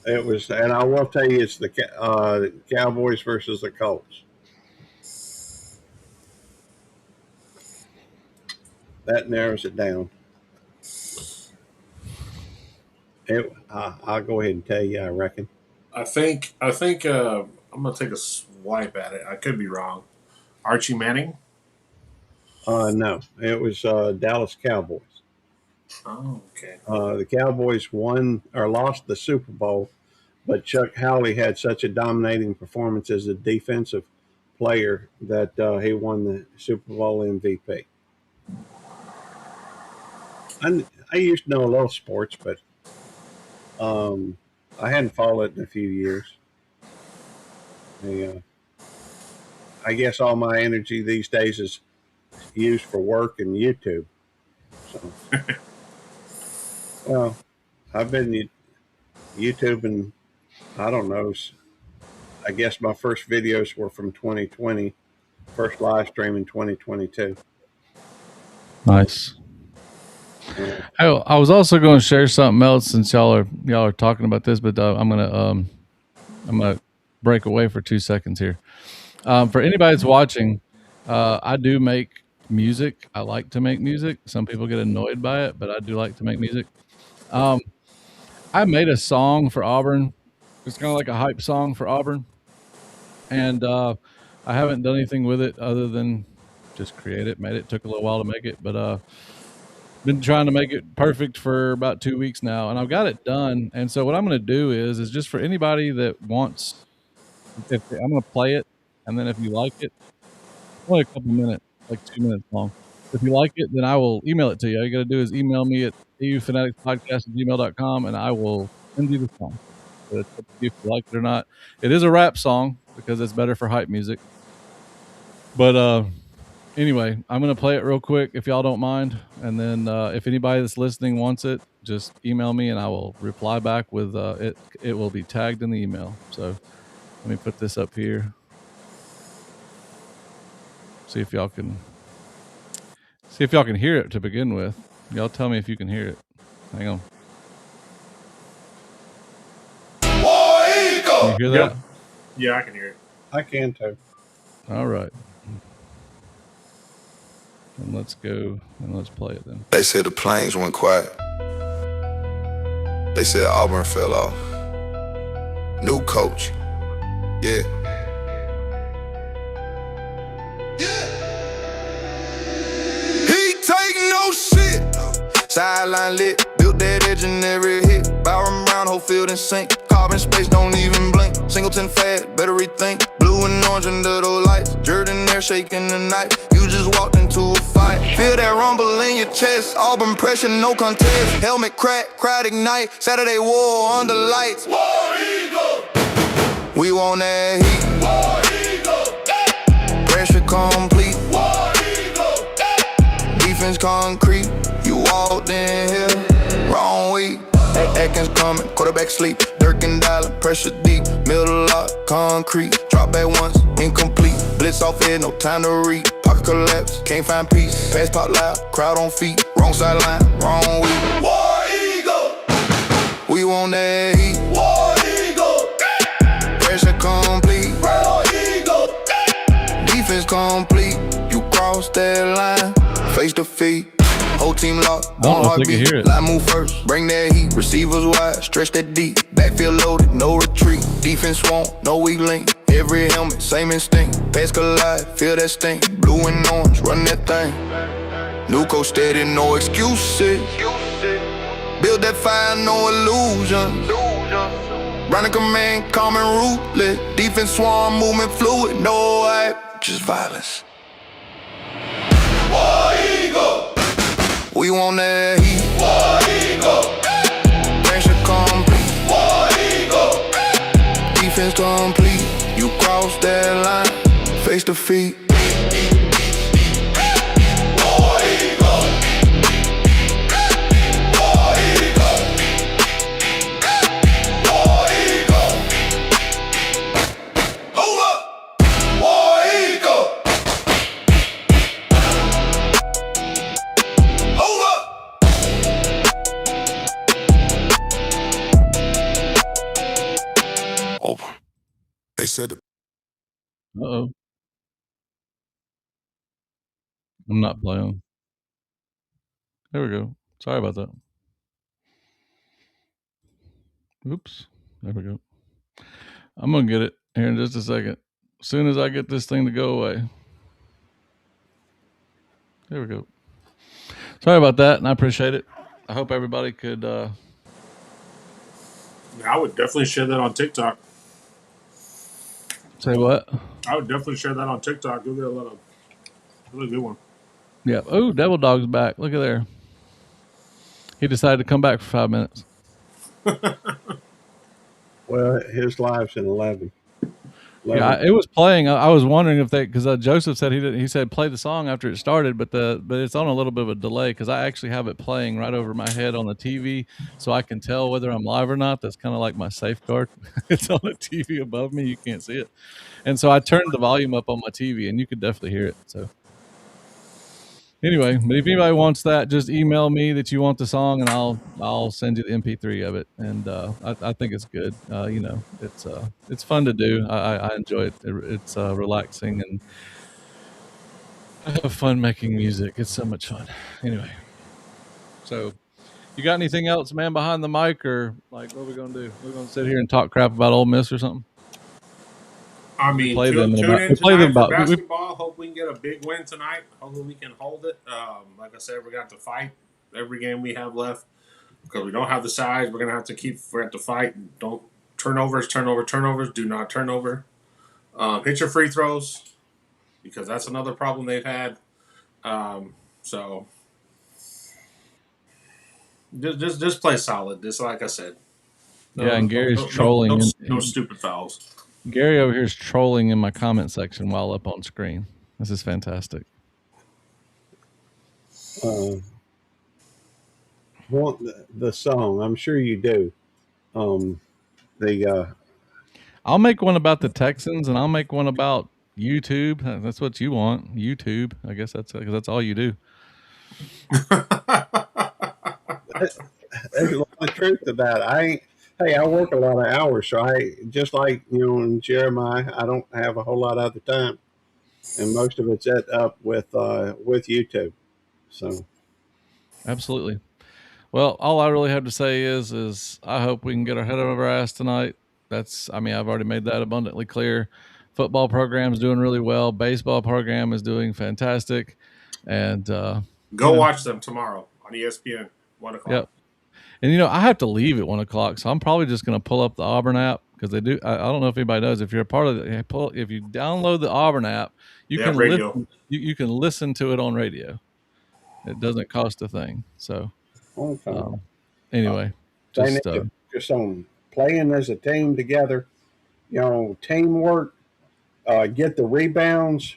It was, and I will tell you, it's the Cowboys versus the Colts. That narrows it down. I'll go ahead and tell you. I reckon. I think I'm gonna take a swipe at it. I could be wrong. Archie Manning. No, it was Dallas Cowboys. Oh, okay. The Cowboys won or lost the Super Bowl, but Chuck Howley had such a dominating performance as a defensive player that he won the Super Bowl MVP. I used to know a little sports, but I hadn't followed it in a few years. I guess all my energy these days is used for work and YouTube. So, well, I've been YouTubing, I don't know, I guess my first videos were from 2020, first live stream in 2022. Nice. I was also going to share something else since y'all are talking about this, but I'm gonna break away for 2 seconds here. For anybody that's watching, I do make music. I like to make music. Some people get annoyed by it, but I do like to make music. I made a song for Auburn. It's kind of like a hype song for Auburn, and I haven't done anything with it other than just create it. Made it. Took a little while to make it, but been trying to make it perfect for about 2 weeks now, and I've got it done. And so what I'm going to do is just for anybody that wants, I'm going to play it, and then if you like it, only a couple minutes, like 2 minutes long. If you like it, then I will email it to you. All you got to do is email me at aufanatics@gmail.com, and I will send you the song. So it's up to you if you like it or not. It is a rap song because it's better for hype music. But anyway, I'm going to play it real quick if y'all don't mind. And then if anybody that's listening wants it, just email me and I will reply back with it. It will be tagged in the email. So let me put this up here. See if y'all can hear it to begin with. Y'all tell me if you can hear it. Hang on. Can you hear that? Yep. Yeah, I can hear it. I can too. All right. And let's go and let's play it then. They said the planes went quiet. They said Auburn fell off. New coach. Yeah. He take no shit. Sideline lit, built that edge in every hit. Byron Brown, whole field in sync. Carbon space, don't even blink. Singleton fast, better rethink. Blue and orange under those lights. Jordan there shaking the night. You just walked into a fight. Feel that rumble in your chest. Auburn pressure, no contest. Helmet crack, crowd ignite. Saturday war under lights. War Eagle. We want that heat. War Eagle. Pressure complete. War Eagle. Defense concrete. You walked in here, wrong week. Atkins coming, quarterback sleep. Dirk and Dollar, pressure deep. Middle lock, concrete. Drop back once, incomplete. Blitz off it, no time to read. Pocket collapse, can't find peace. Pass pop loud, crowd on feet. Wrong sideline, wrong week. War Eagle. We want that heat. War Eagle. Pressure complete. War Eagle. Defense complete. You cross that line, face to feet. Whole team locked, one heartbeat. Line move first, bring that heat. Receivers wide, stretch that deep. Backfield loaded, no retreat. Defense won't, no weak link. Every helmet, same instinct. Pass collide, feel that stink. Blue and orange, run that thing. New coach steady, no excuses. Build that fire, no illusion. Running command, calm and ruthless. Defense swarm, movement fluid. No hype, just violence. War Eagle. We want that heat. War Eagle. Pressure complete. War Eagle. Defense complete. You cross that line, face to feet. War Eagle. War Eagle. War Eagle. Hold up. War Eagle. They said it. Uh-oh. I'm not playing. There we go. Sorry about that. Oops. There we go. I'm going to get it here in just a second. As soon as I get this thing to go away. There we go. Sorry about that, and I appreciate it. I hope everybody could... I would definitely share that on TikTok. Say what? I would definitely share that on TikTok. You'll get a lot of really good one. Yeah. Oh, Devil Dog's back. Look at there. He decided to come back for 5 minutes. Well, his live's in 11. Yeah, it was playing. I was wondering if because Joseph said he said play the song after it started, but it's on a little bit of a delay because I actually have it playing right over my head on the TV, so I can tell whether I'm live or not. That's kind of like my safeguard. It's on the TV above me; you can't see it, and so I turned the volume up on my TV, and you could definitely hear it. So anyway, but if anybody wants that, just email me that you want the song, and I'll send you the MP3 of it. And I think it's good. It's fun to do. I enjoy it. It's relaxing, and I have fun making music. It's so much fun. Anyway, so you got anything else, man, behind the mic, or like what are we gonna do? We're gonna sit here and talk crap about Ole Miss or something? I mean, tune in tonight for basketball. Hope we can get a big win tonight. Hopefully we can hold it. Like I said, we're going to have to fight every game we have left because we don't have the size. We're going to have to fight. Don't turnovers. Do not turn over. Hit your free throws because that's another problem they've had. So just play solid. Just like I said. And Gary's trolling. No stupid fouls. Gary over here is trolling in my comment section while up on screen. This is fantastic. Want the song? I'm sure you do. I'll make one about the Texans, and I'll make one about YouTube. That's what you want, YouTube. I guess because that's all you do. There's a lot of truth to that. I work a lot of hours, so I just like in Jeremiah, I don't have a whole lot of the time, and most of it's set up with YouTube. So, absolutely. Well, all I really have to say is I hope we can get our head over our ass tonight I've already made that abundantly clear. Football program is doing really well. Baseball program is doing fantastic. And, Go watch them tomorrow on ESPN, 1:00. yep. And, I have to leave at 1:00. So I'm probably just going to pull up the Auburn app because they do. I don't know if anybody knows. If you're a part of it, if you download the Auburn app, you They can have radio. listen. You can listen to it on radio. It doesn't cost a thing. So, Okay. anyway, They need just to focus on playing as a team together. Teamwork. Get the rebounds.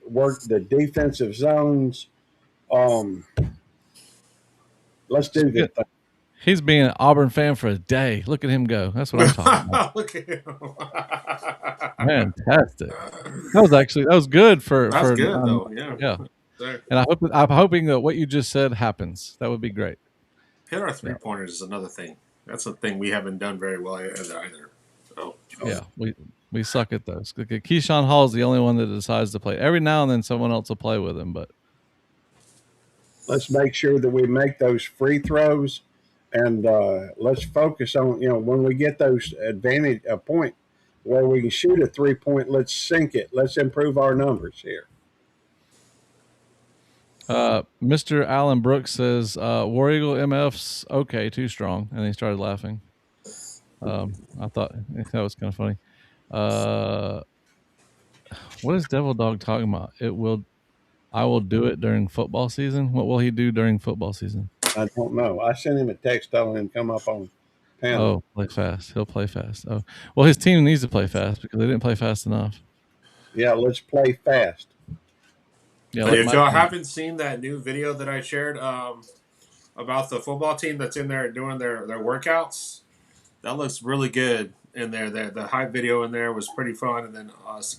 Work the defensive zones. Let's do this. he's being an Auburn fan for a day. Look at him go. That's what I'm talking about. Look at him. Fantastic. That was good for That's for good though. Yeah. yeah. There. And I'm hoping that what you just said happens. That would be great. Hit our 3-pointers is another thing. That's a thing we haven't done very well either. So Yeah, we suck at those. Keyshawn Hall is the only one that decides to play. Every now and then, someone else will play with him, but let's make sure that we make those free throws, and let's focus on when we get those advantage a point where we can shoot a 3-point. Let's sink it. Let's improve our numbers here. Mr. Allen Brooks says War Eagle MF's okay, too strong, and he started laughing. I thought that was kind of funny. What is Devil Dog talking about? I will do it during football season. What will he do during football season? I don't know. I sent him a text telling him to come up on panel. Oh, play fast. He'll play fast. Oh, well, his team needs to play fast because they didn't play fast enough. Yeah, let's play fast. Yeah, if y'all haven't seen that new video that I shared about the football team that's in there doing their workouts, that looks really good in there. The hype video in there was pretty fun, and then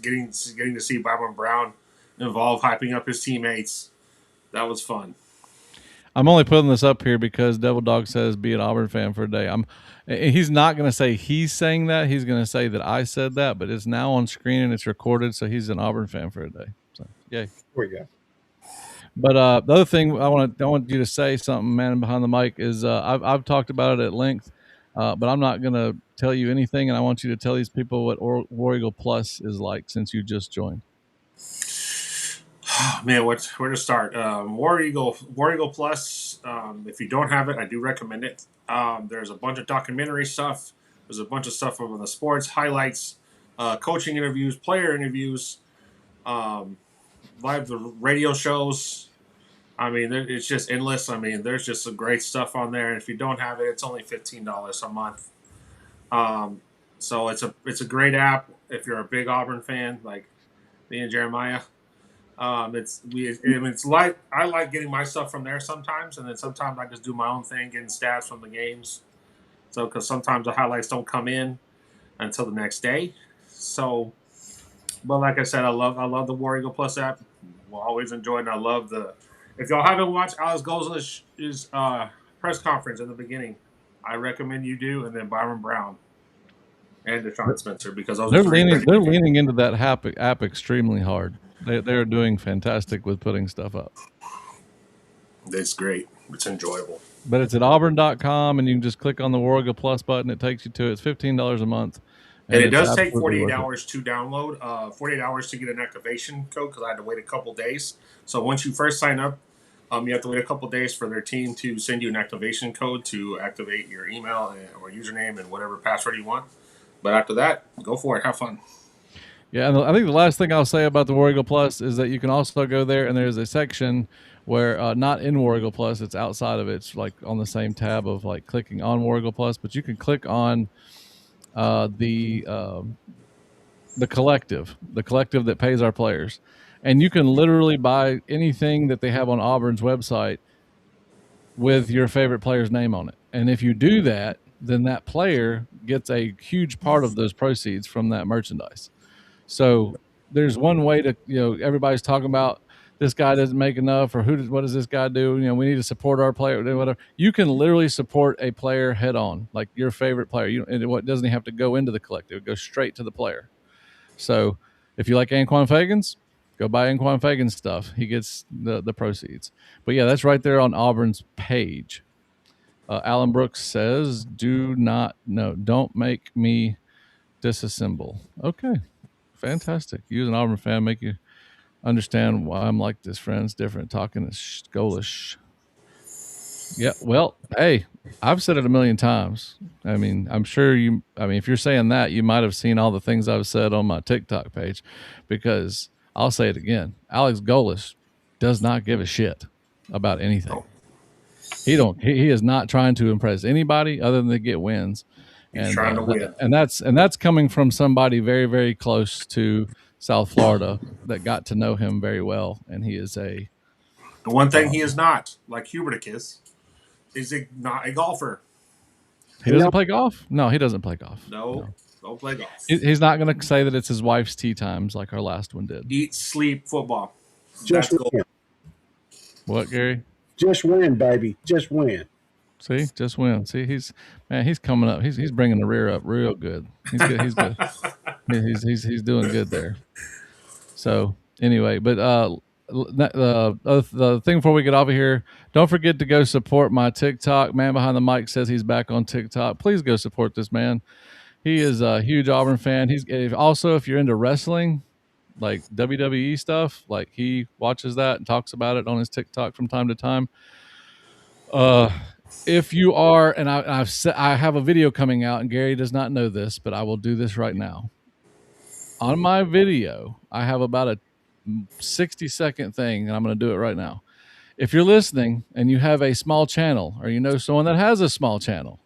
getting to see Byron Brown involved, hyping up his teammates, that was fun. I'm only putting this up here because Devil Dog says be an Auburn fan for a day. He's not going to say he's saying that. He's going to say that I said that, but it's now on screen and it's recorded, so he's an Auburn fan for a day. So, yay. Here we go. But the other thing I want you to say something, man, behind the mic is I've talked about it at length, but I'm not going to tell you anything, and I want you to tell these people what War Eagle Plus is like since you just joined. Man, where to start? War Eagle Plus. If you don't have it, I do recommend it. There's a bunch of documentary stuff. There's a bunch of stuff from the sports highlights, coaching interviews, player interviews, live radio shows. I mean, it's just endless. I mean, there's just some great stuff on there. And if you don't have it, it's only $15 a month. So it's a great app if you're a big Auburn fan like me and Jeremiah. It's like I like getting my stuff from there sometimes, and then sometimes I just do my own thing, getting stats from the games. So because sometimes the highlights don't come in until the next day. So, but like I said, I love the War Eagle Plus app. We'll always enjoy it. And I love the. If y'all haven't watched Alex Goz's press conference in the beginning, I recommend you do, and then Byron Brown and Deshaun Spencer because they're leaning into that app extremely hard. They're doing fantastic with putting stuff up. It's great. It's enjoyable. But it's at auburn.com, and you can just click on the War Eagle Plus button. It takes you to it. It's $15 a month. And it does take 48 hours to download, 48 hours to get an activation code because I had to wait a couple days. So once you first sign up, you have to wait a couple days for their team to send you an activation code to activate your email or username and whatever password you want. But after that, go for it. Have fun. Yeah, and I think the last thing I'll say about the War Eagle Plus is that you can also go there, and there's a section where not in War Eagle Plus, it's outside of it. It's like on the same tab of like clicking on War Eagle Plus, but you can click on the collective that pays our players, and you can literally buy anything that they have on Auburn's website with your favorite player's name on it. And if you do that, then that player gets a huge part of those proceeds from that merchandise. So there's one way to, everybody's talking about this guy doesn't make enough, or what does this guy do? We need to support our player, whatever. You can literally support a player head on, like your favorite player. And it doesn't have to go into the collective; it goes straight to the player. So if you like Anquan Fagans, go buy Anquan Fagans stuff. He gets the proceeds. But yeah, that's right there on Auburn's page. Alan Brooks says, don't make me Disassemble. Okay. Fantastic. You as an Auburn fan make you understand why I'm like this, friends. Different talking is Golish. Yeah. Well, hey, I've said it a million times. I mean, I'm sure you, I mean, if you're saying that, you might have seen all the things I've said on my TikTok page, because I'll say it again. Alex Golish does not give a shit about anything. He is not trying to impress anybody other than to get wins. He's trying to win. And that's coming from somebody very, very close to South Florida that got to know him very well. And he is the one thing he is not, like Huberticus, is not a golfer. He doesn't play golf? No, he doesn't play golf. No. Don't play golf. He's not going to say that it's his wife's tea times like our last one did. Eat, sleep, football. Just win. What, Gary? Just win, baby. Just win. See, just win. See, he's coming up. He's bringing the rear up real good. He's good. He's good. he's doing good there. So anyway, but the thing before we get off of here, don't forget to go support my TikTok. Man behind the mic says he's back on TikTok. Please go support this man. He is a huge Auburn fan. He's also, if you're into wrestling, like WWE stuff, like he watches that and talks about it on his TikTok from time to time. If you are, and I have a video coming out, and Gary does not know this, but I will do this right now. On my video, I have about a 60-second thing, and I'm going to do it right now. If you're listening and you have a small channel, or you know someone that has a small channel,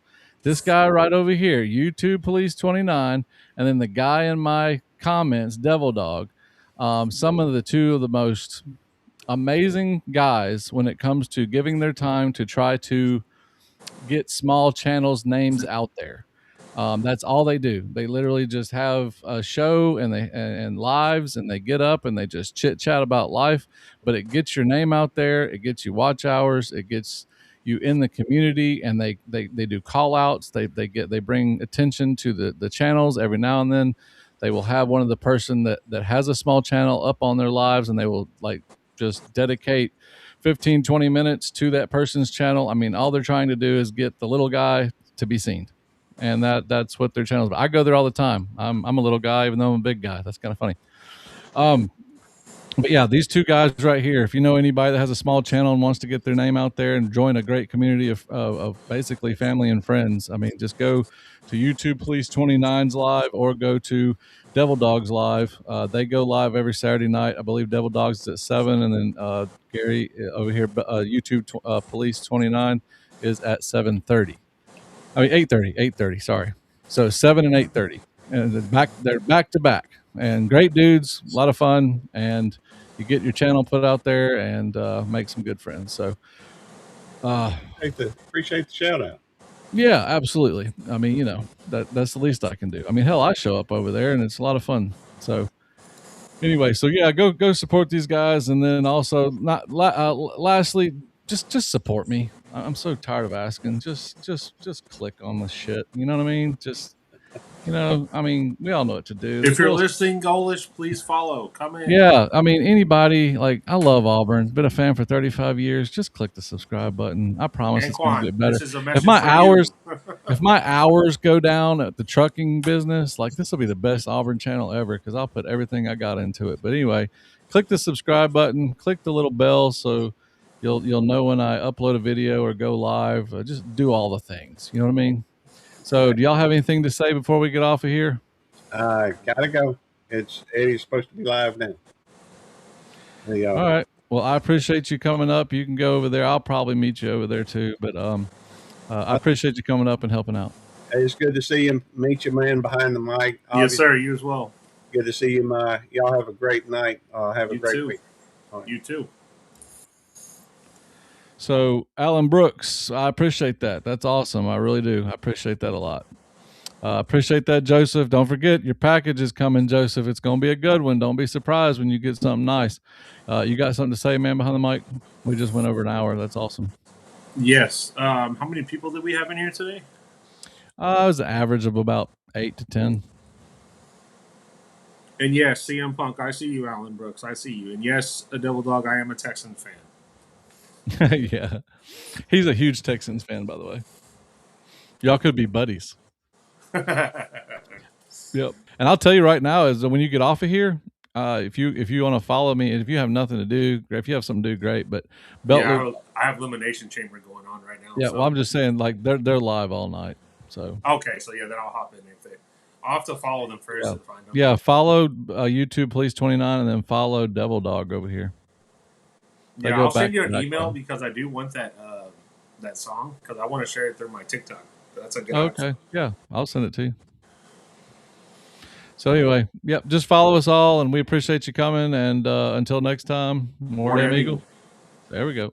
this guy right over here, YouTube Police 29, and then the guy in my comments, Devil Dog, some of the two of the most amazing guys when it comes to giving their time to try to get small channels names out there. That's all they do. They literally just have a show and lives, and they get up and they just chit chat about life, but it gets your name out there. It gets you watch hours. It gets you in the community, and they do call outs. They bring attention to the channels. Every now and then they will have one of the person that has a small channel up on their lives, and they will like just dedicate 15, 20 minutes to that person's channel. I mean, all they're trying to do is get the little guy to be seen. And that's what their channel is. I go there all the time. I'm a little guy, even though I'm a big guy. That's kind of funny. But yeah, these two guys right here, if you know anybody that has a small channel and wants to get their name out there and join a great community of basically family and friends, I mean, just go to YouTube Police 29's live, or go to Devil Dogs live. They go live every Saturday night. I believe Devil Dogs is at 7, and then Gary over here, YouTube Police 29 is at 7:30. I mean 8:30. Sorry. So 7 and 8:30, and they're back to back, and great dudes, a lot of fun, and you get your channel put out there and make some good friends. So appreciate the shout out. Yeah, absolutely. I mean, you know, that's the least I can do. I mean, hell, I show up over there and it's a lot of fun. So anyway, so yeah, go support these guys, and then also lastly, just support me. I'm so tired of asking. Just click on the shit. You know what I mean? Just, you know, I mean, we all know what to do. If you're listening, Golish, please follow. Come in. Yeah, I mean, anybody, like, I love Auburn. Been a fan for 35 years. Just click the subscribe button. I promise it's going to get better. This is a message if my hours go down at the trucking business, like, this will be the best Auburn channel ever, because I'll put everything I got into it. But anyway, click the subscribe button. Click the little bell so you'll know when I upload a video or go live. Just do all the things. You know what I mean? So do y'all have anything to say before we get off of here? Gotta go. Eddie's supposed to be live now. There you go. All right. Well, I appreciate you coming up. You can go over there. I'll probably meet you over there too. But I appreciate you coming up and helping out. Hey, it's good to see you. Meet you, man, behind the mic. Yes, sir. You as well. Good to see you. Y'all have a great night. Have a great week. Right. You too. So, Alan Brooks, I appreciate that. That's awesome. I really do. I appreciate that a lot. Appreciate that, Joseph. Don't forget, your package is coming, Joseph. It's going to be a good one. Don't be surprised when you get something nice. You got something to say, man, behind the mic? We just went over an hour. That's awesome. Yes. How many people did we have in here today? It was an average of about 8 to 10. And yes, CM Punk, I see you, Alan Brooks. I see you. And yes, a Devil Dog, I am a Texan fan. Yeah. He's a huge Texans fan, by the way. Y'all could be buddies. Yep. And I'll tell you right now is that when you get off of here, if you want to follow me, and if you have nothing to do, if you have something to do, great. But Belt Loop, I have Elimination Chamber going on right now. yeah. So. Well, I'm just saying, like they're live all night. So okay, so yeah, then I'll hop in if they. I'll have to follow them first to find them. Yeah, follow YouTube Police 29, and then follow Devil Dog over here. Yeah, I'll send you an email because I do want that that song because I want to share it through my TikTok. That's a good. Okay, yeah, I'll send it to you. So anyway, yep, just follow us all, and we appreciate you coming. And until next time, more damn Eagle. There we go.